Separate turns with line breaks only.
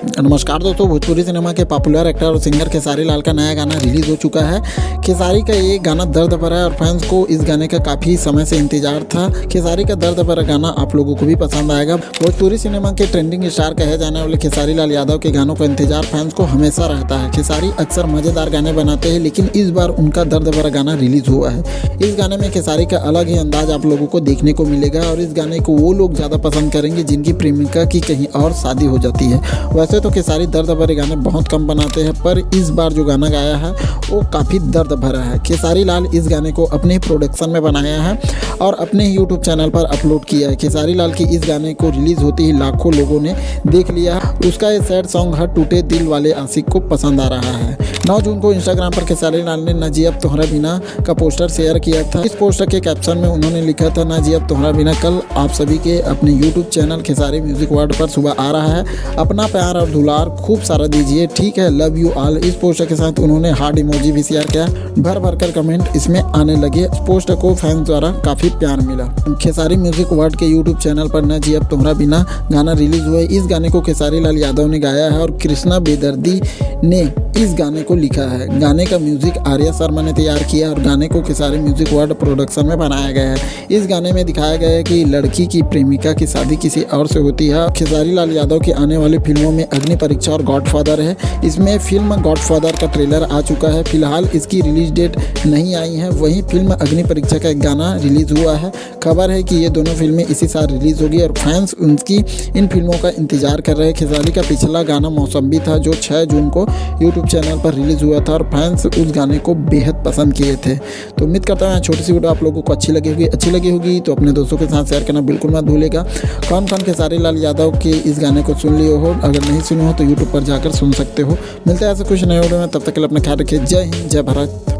नमस्कार दोस्तों, भोजपुरी सिनेमा के पॉपुलर एक्टर और सिंगर खेसारी लाल का नया गाना रिलीज हो चुका है। खेसारी का ये गाना दर्द भरा है और फैंस को इस गाने का काफ़ी समय से इंतजार था। खेसारी का दर्द भरा गाना आप लोगों को भी पसंद आएगा। भोजपुरी सिनेमा के ट्रेंडिंग स्टार कहे जाने वाले खेसारी लाल यादव के गानों का इंतजार फैंस को हमेशा रहता है। खेसारी अक्सर मज़ेदार गाने बनाते हैं, लेकिन इस बार उनका दर्द भरा गाना रिलीज हुआ है। इस गाने में खेसारी का अलग ही अंदाज आप लोगों को देखने को मिलेगा और इस गाने को वो लोग ज़्यादा पसंद करेंगे जिनकी प्रेमिका की कहीं और शादी हो जाती है। वैसे तो खेसारी दर्द भरे गाने बहुत कम बनाते हैं, पर इस बार जो गाना गाया है वो काफ़ी दर्द भरा है। खेसारी लाल इस गाने को अपने ही प्रोडक्शन में बनाया है और अपने ही यूट्यूब चैनल पर अपलोड किया है। खेसारी लाल की इस गाने को रिलीज़ होते ही लाखों लोगों ने देख लिया है। उसका ये सैड सॉन्ग हर टूटे दिल वाले आशिक को पसंद आ रहा है। 9 जून को इंस्टाग्राम पर खेसारी लाल ने ना जी अब तुम्हारा बिना का पोस्टर शेयर किया था। इस पोस्टर के कैप्शन में उन्होंने लिखा था, ना जी अब तुम्हारा बिना कल आप सभी के अपने YouTube channel Khesari music world पर सुबह आ रहा है। अपना प्यार और दुलार खूब सारा दीजिए, ठीक है, लव यू ऑल। इस पोस्टर के साथ उन्होंने हार्ट इमोजी भी शेयर किया। भर भर कर कमेंट इसमें आने लगे। इस पोस्टर को फैंस द्वारा काफ़ी प्यार मिला। खेसारी म्यूजिक वर्ल्ड के यूट्यूब चैनल पर ना जी अब तुम्हारा बिना गाना रिलीज हुआ है। इस गाने को खेसारी लाल यादव ने गाया है और कृष्णा बेदर्दी ने इस गाने को लिखा है। गाने का म्यूजिक आर्या शर्मा ने तैयार किया और गाने को खेसारी म्यूजिक वर्ल्ड प्रोडक्शन में बनाया गया है। इस गाने में दिखाया गया है कि लड़की की प्रेमिका की शादी किसी और से होती है। खेसारी लाल यादव की आने वाली फिल्मों में अग्नि परीक्षा और गॉडफादर है। इसमें फिल्म गॉडफादर का ट्रेलर आ चुका है। फिलहाल इसकी रिलीज डेट नहीं आई है। वहीं फिल्म अग्नि परीक्षा का एक गाना रिलीज हुआ है। खबर है कि ये दोनों फिल्में इसी साल रिलीज होगी और फैंस उनकी इन फिल्मों का इंतजार कर रहे हैं। खेसारी का पिछला गाना मौसम्बी था जो 6 जून को यूट्यूब चैनल पर रिलीज हुआ था और फैंस उस गाने को बेहद पसंद किए थे। तो उम्मीद करता हूँ छोटी सी वीडियो आप लोगों को अच्छी लगी होगी तो अपने दोस्तों के साथ शेयर करना बिल्कुल मत भूलेगा। कौन खेसारी लाल यादव के इस गाने को सुन लिए हो, अगर नहीं सुने हो तो यूट्यूब पर जाकर सुन सकते हो। मिलते हैं ऐसे कुछ नए वीडियो में, तब तक के लिए अपना ख्याल रखिए। जय हिंद, जय भारत।